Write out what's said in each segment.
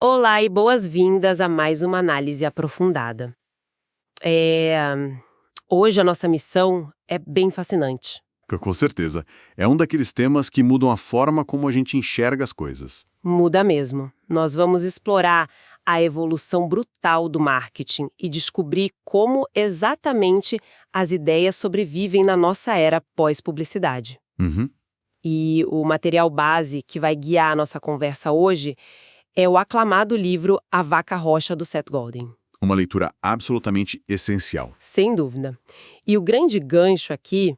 Olá e boas-vindas a mais uma análise aprofundada. É, Hoje a nossa missão é bem fascinante. Com certeza. É um daqueles temas que mudam a forma como a gente enxerga as coisas. Muda mesmo. Nós vamos explorar a evolução brutal do marketing e descobrir como exatamente as ideias sobrevivem na nossa era pós-publicidade. Uhum. E o material base que vai guiar a nossa conversa hoje é o aclamado livro A Vaca Roxa, do Seth Godin. Uma leitura absolutamente essencial. Sem dúvida. E o grande gancho aqui,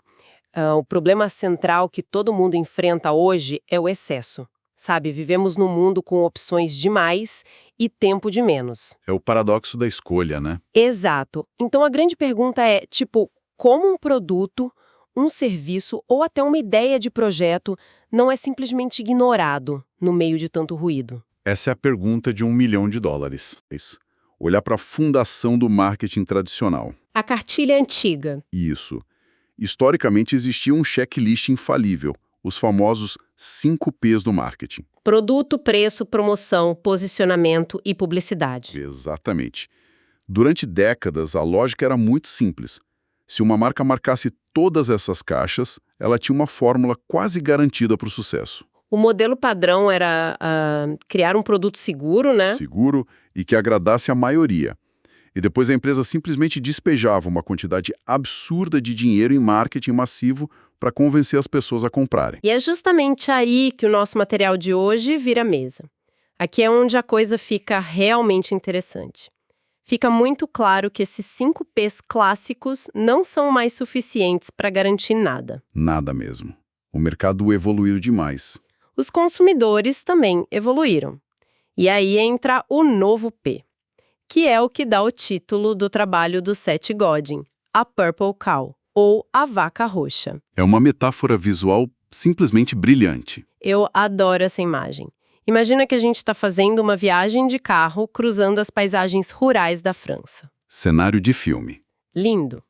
o problema central que todo mundo enfrenta hoje é o excesso. Sabe, vivemos num mundo com opções demais e tempo de menos. É o paradoxo da escolha, né? Exato. Então a grande pergunta é, como um produto, um serviço ou até uma ideia de projeto não é simplesmente ignorado no meio de tanto ruído? Essa é a pergunta de $1 milhão. Olhar para a fundação do marketing tradicional. A cartilha antiga. Isso. Historicamente existia um checklist infalível, os famosos 5 P's do marketing. Produto, preço, promoção, posicionamento e publicidade. Exatamente. Durante décadas, a lógica era muito simples. Se uma marca marcasse todas essas caixas, ela tinha uma fórmula quase garantida para o sucesso. O modelo padrão era criar um produto seguro, né? Seguro e que agradasse a maioria. E depois a empresa simplesmente despejava uma quantidade absurda de dinheiro em marketing massivo para convencer as pessoas a comprarem. E é justamente aí que o nosso material de hoje vira mesa. Aqui é onde a coisa fica realmente interessante. Fica muito claro que esses 5 P's clássicos não são mais suficientes para garantir nada. Nada mesmo. O mercado evoluiu demais. Os consumidores também evoluíram. E aí entra o novo P, que é o que dá o título do trabalho do Seth Godin, a Purple Cow, ou a Vaca Roxa. É uma metáfora visual simplesmente brilhante. Eu adoro essa imagem. Imagina que a gente está fazendo uma viagem de carro cruzando as paisagens rurais da França. Cenário de filme. Lindo!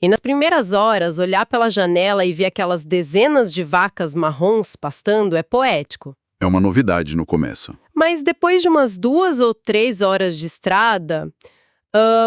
E nas primeiras horas, olhar pela janela e ver aquelas dezenas de vacas marrons pastando é poético. É uma novidade no começo. Mas depois de umas 2 ou 3 horas de estrada,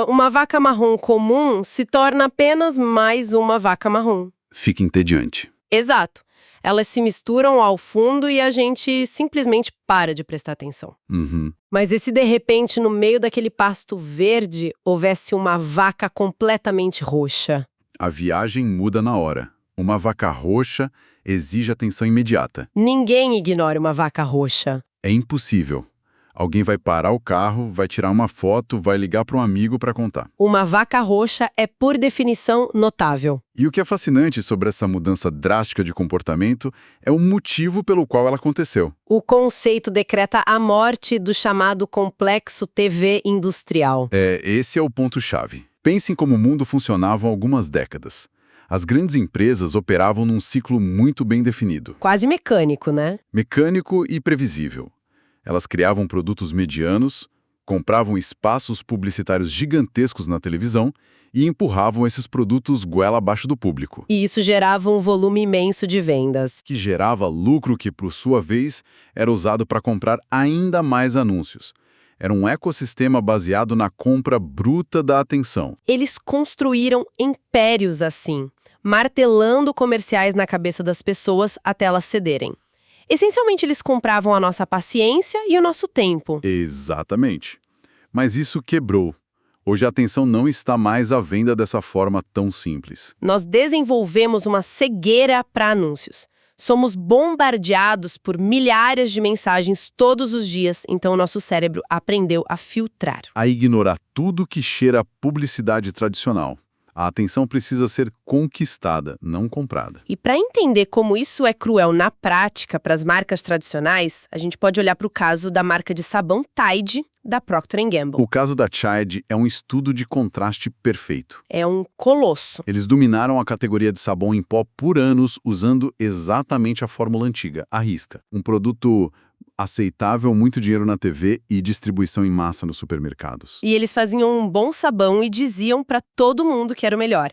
uma vaca marrom comum se torna apenas mais uma vaca marrom. Fica entediante. Exato. Elas se misturam ao fundo e a gente simplesmente para de prestar atenção. Uhum. Mas e se de repente, no meio daquele pasto verde, houvesse uma vaca completamente roxa? A viagem muda na hora. Uma vaca roxa exige atenção imediata. Ninguém ignora uma vaca roxa. É impossível. Alguém vai parar o carro, vai tirar uma foto, vai ligar para um amigo para contar. Uma vaca roxa é, por definição, notável. E o que é fascinante sobre essa mudança drástica de comportamento é o motivo pelo qual ela aconteceu. O conceito decreta a morte do chamado complexo TV industrial. Esse é o ponto-chave. Pensem como o mundo funcionava há algumas décadas. As grandes empresas operavam num ciclo muito bem definido. Quase mecânico, né? Mecânico e previsível. Elas criavam produtos medianos, compravam espaços publicitários gigantescos na televisão e empurravam esses produtos goela abaixo do público. E isso gerava um volume imenso de vendas. Que gerava lucro que, por sua vez, era usado para comprar ainda mais anúncios. Era um ecossistema baseado na compra bruta da atenção. Eles construíram impérios assim, martelando comerciais na cabeça das pessoas até elas cederem. Essencialmente, eles compravam a nossa paciência e o nosso tempo. Exatamente. Mas isso quebrou. Hoje a atenção não está mais à venda dessa forma tão simples. Nós desenvolvemos uma cegueira para anúncios. Somos bombardeados por milhares de mensagens todos os dias, então o nosso cérebro aprendeu a filtrar. A ignorar tudo que cheira a publicidade tradicional. A atenção precisa ser conquistada, não comprada. E para entender como isso é cruel na prática para as marcas tradicionais, a gente pode olhar para o caso da marca de sabão Tide, da Procter & Gamble. O caso da Tide é um estudo de contraste perfeito. É um colosso. Eles dominaram a categoria de sabão em pó por anos usando exatamente a fórmula antiga, a risca. Um produto aceitável, muito dinheiro na TV e distribuição em massa nos supermercados. E eles faziam um bom sabão e diziam para todo mundo que era o melhor.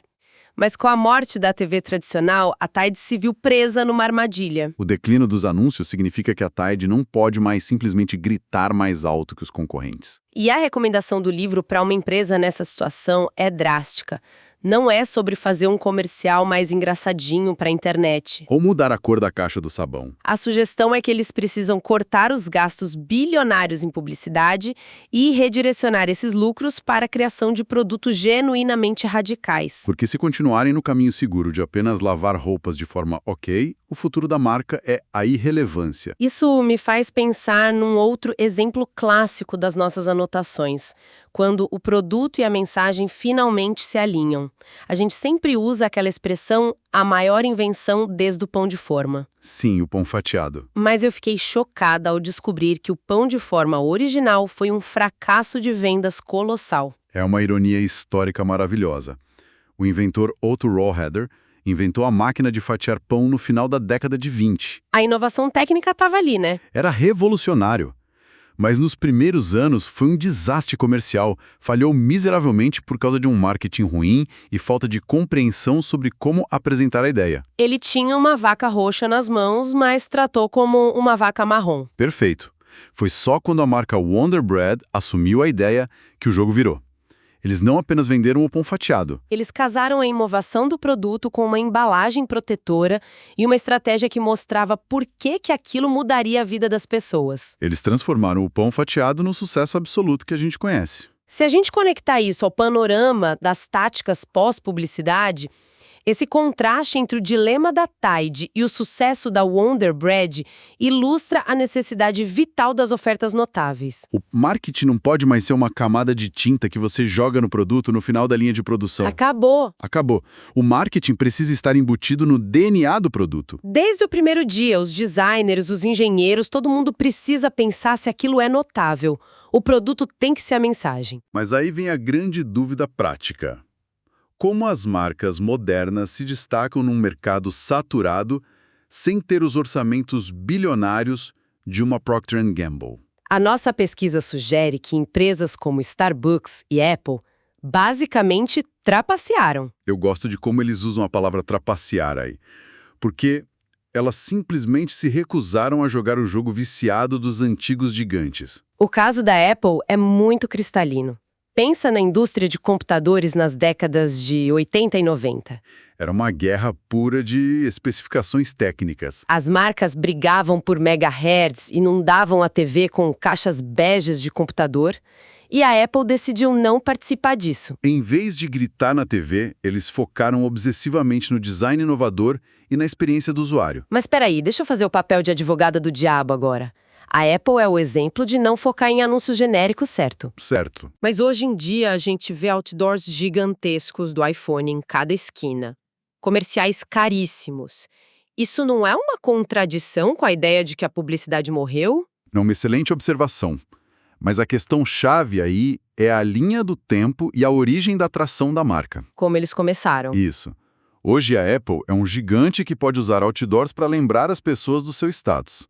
Mas com a morte da TV tradicional, a Tide se viu presa numa armadilha. O declínio dos anúncios significa que a Tide não pode mais simplesmente gritar mais alto que os concorrentes. E a recomendação do livro para uma empresa nessa situação é drástica. Não é sobre fazer um comercial mais engraçadinho para a internet. Ou mudar a cor da caixa do sabão. A sugestão é que eles precisam cortar os gastos bilionários em publicidade e redirecionar esses lucros para a criação de produtos genuinamente radicais. Porque se continuarem no caminho seguro de apenas lavar roupas de forma ok, o futuro da marca é a irrelevância. Isso me faz pensar num outro exemplo clássico das nossas anotações, quando o produto e a mensagem finalmente se alinham. A gente sempre usa aquela expressão a maior invenção desde o pão de forma. Sim, o pão fatiado. Mas eu fiquei chocada ao descobrir que o pão de forma original foi um fracasso de vendas colossal. É uma ironia histórica maravilhosa. O inventor Otto Rohreder inventou a máquina de fatiar pão no final da década de 20. A inovação técnica estava ali, né? Era revolucionário. Mas nos primeiros anos foi um desastre comercial, falhou miseravelmente por causa de um marketing ruim e falta de compreensão sobre como apresentar a ideia. Ele tinha uma vaca roxa nas mãos, mas tratou como uma vaca marrom. Perfeito. Foi só quando a marca Wonder Bread assumiu a ideia que o jogo virou. Eles não apenas venderam o pão fatiado. Eles casaram a inovação do produto com uma embalagem protetora e uma estratégia que mostrava por que aquilo mudaria a vida das pessoas. Eles transformaram o pão fatiado no sucesso absoluto que a gente conhece. Se a gente conectar isso ao panorama das táticas pós-publicidade, esse contraste entre o dilema da Tide e o sucesso da Wonder Bread ilustra a necessidade vital das ofertas notáveis. O marketing não pode mais ser uma camada de tinta que você joga no produto no final da linha de produção. Acabou. Acabou. O marketing precisa estar embutido no DNA do produto. Desde o primeiro dia, os designers, os engenheiros, todo mundo precisa pensar se aquilo é notável. O produto tem que ser a mensagem. Mas aí vem a grande dúvida prática. Como as marcas modernas se destacam num mercado saturado sem ter os orçamentos bilionários de uma Procter & Gamble? A nossa pesquisa sugere que empresas como Starbucks e Apple basicamente trapacearam. Eu gosto de como eles usam a palavra trapacear aí, porque elas simplesmente se recusaram a jogar o jogo viciado dos antigos gigantes. O caso da Apple é muito cristalino. Pensa na indústria de computadores nas décadas de 80 e 90. Era uma guerra pura de especificações técnicas. As marcas brigavam por megahertz, inundavam a TV com caixas beges de computador, e a Apple decidiu não participar disso. Em vez de gritar na TV, eles focaram obsessivamente no design inovador e na experiência do usuário. Mas peraí, deixa eu fazer o papel de advogada do diabo agora. A Apple é o exemplo de não focar em anúncios genéricos, certo? Certo. Mas hoje em dia a gente vê outdoors gigantescos do iPhone em cada esquina. Comerciais caríssimos. Isso não é uma contradição com a ideia de que a publicidade morreu? É uma excelente observação. Mas a questão-chave aí é a linha do tempo e a origem da atração da marca. Como eles começaram. Isso. Hoje a Apple é um gigante que pode usar outdoors para lembrar as pessoas do seu status.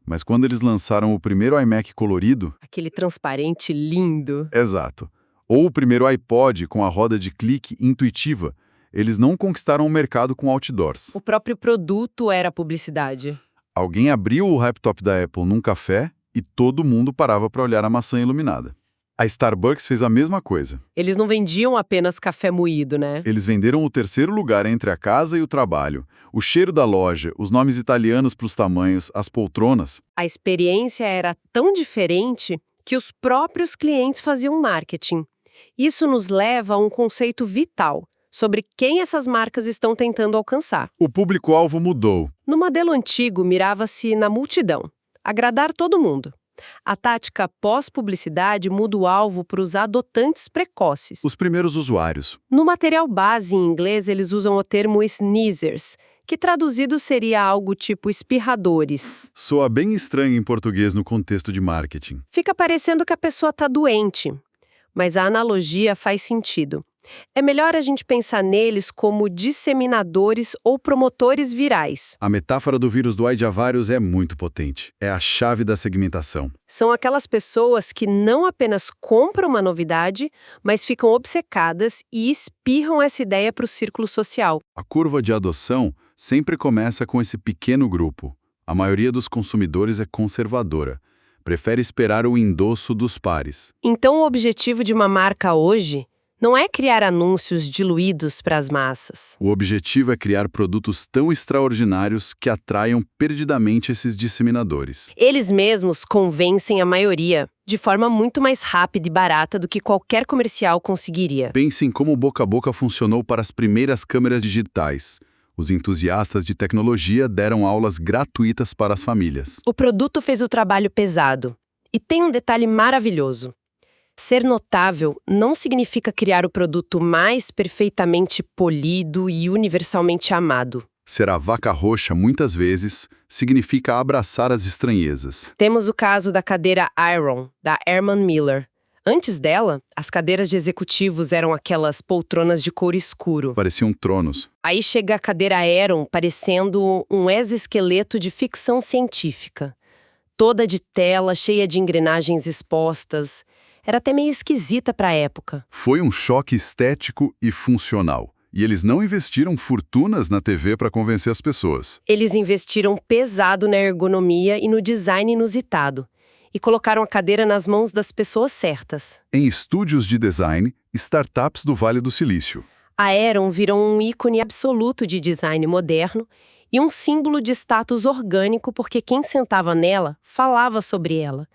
Mas quando eles lançaram o primeiro iMac colorido... Aquele transparente lindo. Exato. Ou o primeiro iPod com a roda de clique intuitiva, eles não conquistaram o mercado com outdoors. O próprio produto era publicidade. Alguém abriu o laptop da Apple num café e todo mundo parava para olhar a maçã iluminada. A Starbucks fez a mesma coisa. Eles não vendiam apenas café moído, né? Eles venderam o terceiro lugar entre a casa e o trabalho, o cheiro da loja, os nomes italianos para os tamanhos, as poltronas. A experiência era tão diferente que os próprios clientes faziam marketing. Isso nos leva a um conceito vital sobre quem essas marcas estão tentando alcançar. O público-alvo mudou. No modelo antigo, mirava-se na multidão, agradar todo mundo. A tática pós-publicidade muda o alvo para os adotantes precoces. Os primeiros usuários. No material base em inglês, eles usam o termo sneezers, que traduzido seria algo tipo espirradores. Soa bem estranho em português no contexto de marketing. Fica parecendo que a pessoa está doente, mas a analogia faz sentido. É melhor a gente pensar neles como disseminadores ou promotores virais. A metáfora do vírus do Aidiavários é muito potente. É a chave da segmentação. São aquelas pessoas que não apenas compram uma novidade, mas ficam obcecadas e espirram essa ideia para o círculo social. A curva de adoção sempre começa com esse pequeno grupo. A maioria dos consumidores é conservadora. Prefere esperar o endosso dos pares. Então, o objetivo de uma marca hoje não é criar anúncios diluídos para as massas. O objetivo é criar produtos tão extraordinários que atraiam perdidamente esses disseminadores. Eles mesmos convencem a maioria, de forma muito mais rápida e barata do que qualquer comercial conseguiria. Pensem como o boca a boca funcionou para as primeiras câmeras digitais. Os entusiastas de tecnologia deram aulas gratuitas para as famílias. O produto fez o trabalho pesado. E tem um detalhe maravilhoso. Ser notável não significa criar o produto mais perfeitamente polido e universalmente amado. Ser a vaca roxa, muitas vezes, significa abraçar as estranhezas. Temos o caso da cadeira Iron, da Herman Miller. Antes dela, as cadeiras de executivos eram aquelas poltronas de couro escuro. Pareciam tronos. Aí chega a cadeira Aeron, parecendo um exoesqueleto de ficção científica. Toda de tela, cheia de engrenagens expostas. Era até meio esquisita para a época. Foi um choque estético e funcional. E eles não investiram fortunas na TV para convencer as pessoas. Eles investiram pesado na ergonomia e no design inusitado. E colocaram a cadeira nas mãos das pessoas certas. Em estúdios de design, startups do Vale do Silício. A Aeron virou um ícone absoluto de design moderno e um símbolo de status orgânico porque quem sentava nela falava sobre ela.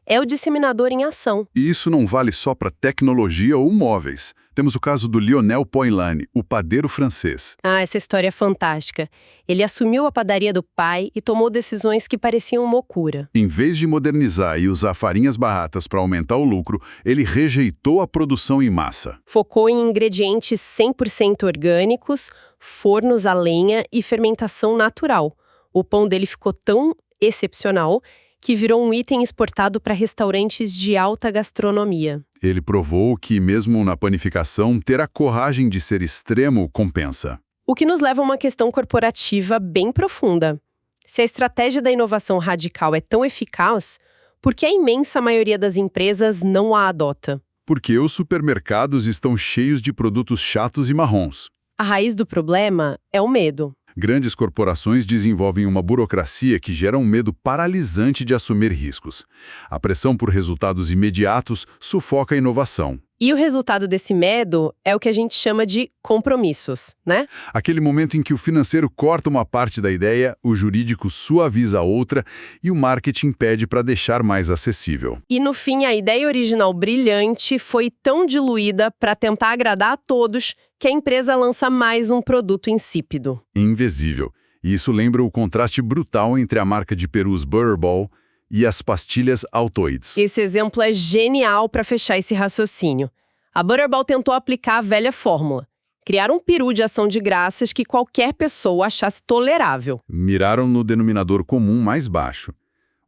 É o disseminador em ação. E isso não vale só para tecnologia ou móveis. Temos o caso do Lionel Poinlane, o padeiro francês. Essa história é fantástica. Ele assumiu a padaria do pai e tomou decisões que pareciam loucura. Em vez de modernizar e usar farinhas baratas para aumentar o lucro, ele rejeitou a produção em massa. Focou em ingredientes 100% orgânicos, fornos a lenha e fermentação natural. O pão dele ficou tão excepcional que virou um item exportado para restaurantes de alta gastronomia. Ele provou que, mesmo na panificação, ter a coragem de ser extremo compensa. O que nos leva a uma questão corporativa bem profunda. Se a estratégia da inovação radical é tão eficaz, por que a imensa maioria das empresas não a adota? Porque os supermercados estão cheios de produtos chatos e marrons. A raiz do problema é o medo. Grandes corporações desenvolvem uma burocracia que gera um medo paralisante de assumir riscos. A pressão por resultados imediatos sufoca a inovação. E o resultado desse medo é o que a gente chama de compromissos, né? Aquele momento em que o financeiro corta uma parte da ideia, o jurídico suaviza a outra e o marketing pede para deixar mais acessível. E no fim, a ideia original brilhante foi tão diluída para tentar agradar a todos que a empresa lança mais um produto insípido. Invisível. E isso lembra o contraste brutal entre a marca de perus Butterball e as pastilhas Altoids. Esse exemplo é genial para fechar esse raciocínio. A Butterball tentou aplicar a velha fórmula. Criar um peru de ação de graças que qualquer pessoa achasse tolerável. Miraram no denominador comum mais baixo.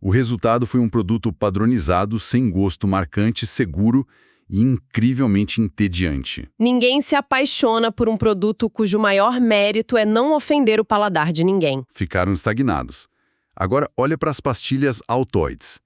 O resultado foi um produto padronizado, sem gosto marcante, seguro e incrivelmente entediante. Ninguém se apaixona por um produto cujo maior mérito é não ofender o paladar de ninguém. Ficaram estagnados. Agora, olha para as pastilhas Altoids.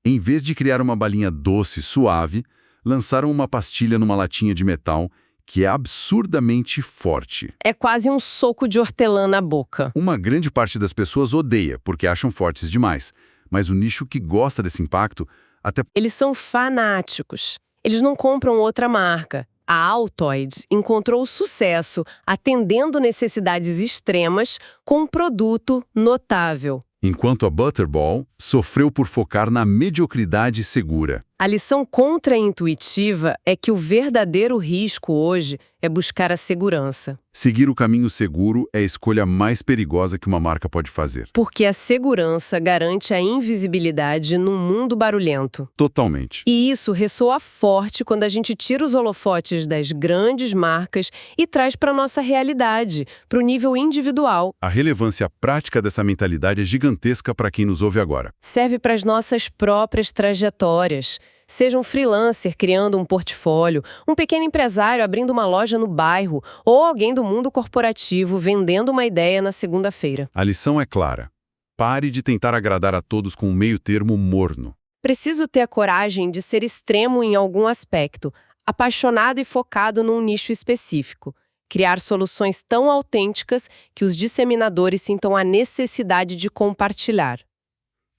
Em vez de criar uma balinha doce, suave, lançaram uma pastilha numa latinha de metal que é absurdamente forte. É quase um soco de hortelã na boca. Uma grande parte das pessoas odeia, porque acham fortes demais. Mas o nicho que gosta desse impacto, até... Eles são fanáticos. Eles não compram outra marca. A Altoids encontrou sucesso atendendo necessidades extremas com um produto notável. Enquanto a Butterball sofreu por focar na mediocridade segura. A lição contraintuitiva é que o verdadeiro risco hoje é buscar a segurança. Seguir o caminho seguro é a escolha mais perigosa que uma marca pode fazer. Porque a segurança garante a invisibilidade num mundo barulhento. Totalmente. E isso ressoa forte quando a gente tira os holofotes das grandes marcas e traz para a nossa realidade, para o nível individual. A relevância prática dessa mentalidade é gigantesca para quem nos ouve agora. Serve para as nossas próprias trajetórias. Seja um freelancer criando um portfólio, um pequeno empresário abrindo uma loja no bairro ou alguém do mundo corporativo vendendo uma ideia na segunda-feira. A lição é clara. Pare de tentar agradar a todos com um meio-termo morno. Preciso ter a coragem de ser extremo em algum aspecto, apaixonado e focado num nicho específico. Criar soluções tão autênticas que os disseminadores sintam a necessidade de compartilhar.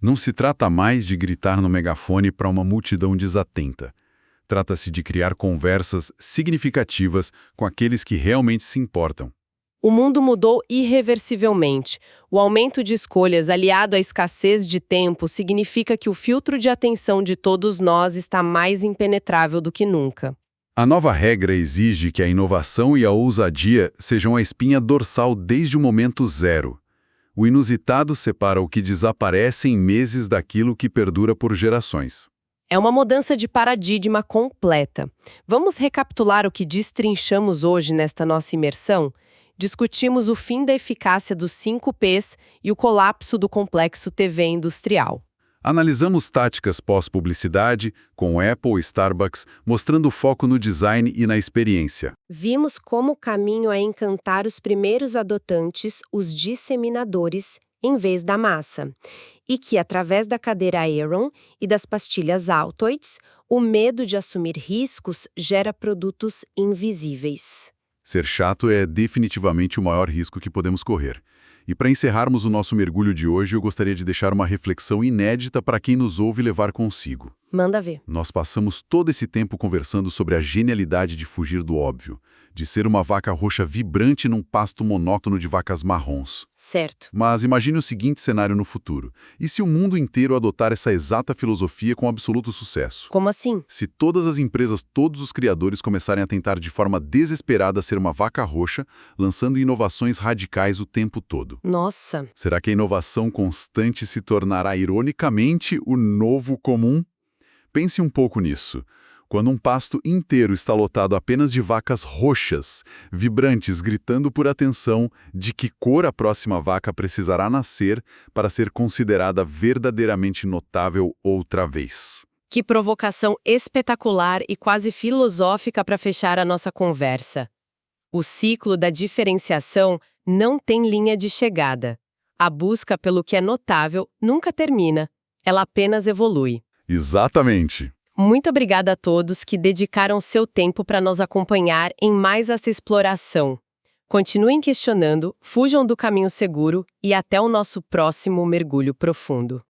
Não se trata mais de gritar no megafone para uma multidão desatenta. Trata-se de criar conversas significativas com aqueles que realmente se importam. O mundo mudou irreversivelmente. O aumento de escolhas aliado à escassez de tempo significa que o filtro de atenção de todos nós está mais impenetrável do que nunca. A nova regra exige que a inovação e a ousadia sejam a espinha dorsal desde o momento zero. O inusitado separa o que desaparece em meses daquilo que perdura por gerações. É uma mudança de paradigma completa. Vamos recapitular o que destrinchamos hoje nesta nossa imersão? Discutimos o fim da eficácia dos 5 Ps e o colapso do complexo TV industrial. Analisamos táticas pós-publicidade, com Apple e Starbucks, mostrando foco no design e na experiência. Vimos como o caminho é encantar os primeiros adotantes, os disseminadores, em vez da massa. E que, através da cadeira Aeron e das pastilhas Altoids, o medo de assumir riscos gera produtos invisíveis. Ser chato é definitivamente o maior risco que podemos correr. E para encerrarmos o nosso mergulho de hoje, eu gostaria de deixar uma reflexão inédita para quem nos ouve levar consigo. Manda ver. Nós passamos todo esse tempo conversando sobre a genialidade de fugir do óbvio, de ser uma vaca roxa vibrante num pasto monótono de vacas marrons. Certo. Mas imagine o seguinte cenário no futuro. E se o mundo inteiro adotar essa exata filosofia com absoluto sucesso? Como assim? Se todas as empresas, todos os criadores começarem a tentar de forma desesperada ser uma vaca roxa, lançando inovações radicais o tempo todo. Nossa. Será que a inovação constante se tornará, ironicamente, o novo comum? Pense um pouco nisso. Quando um pasto inteiro está lotado apenas de vacas roxas, vibrantes, gritando por atenção de que cor a próxima vaca precisará nascer para ser considerada verdadeiramente notável outra vez. Que provocação espetacular e quase filosófica para fechar a nossa conversa. O ciclo da diferenciação não tem linha de chegada. A busca pelo que é notável nunca termina. Ela apenas evolui. Exatamente. Muito obrigada a todos que dedicaram seu tempo para nos acompanhar em mais essa exploração. Continuem questionando, fujam do caminho seguro e até o nosso próximo mergulho profundo.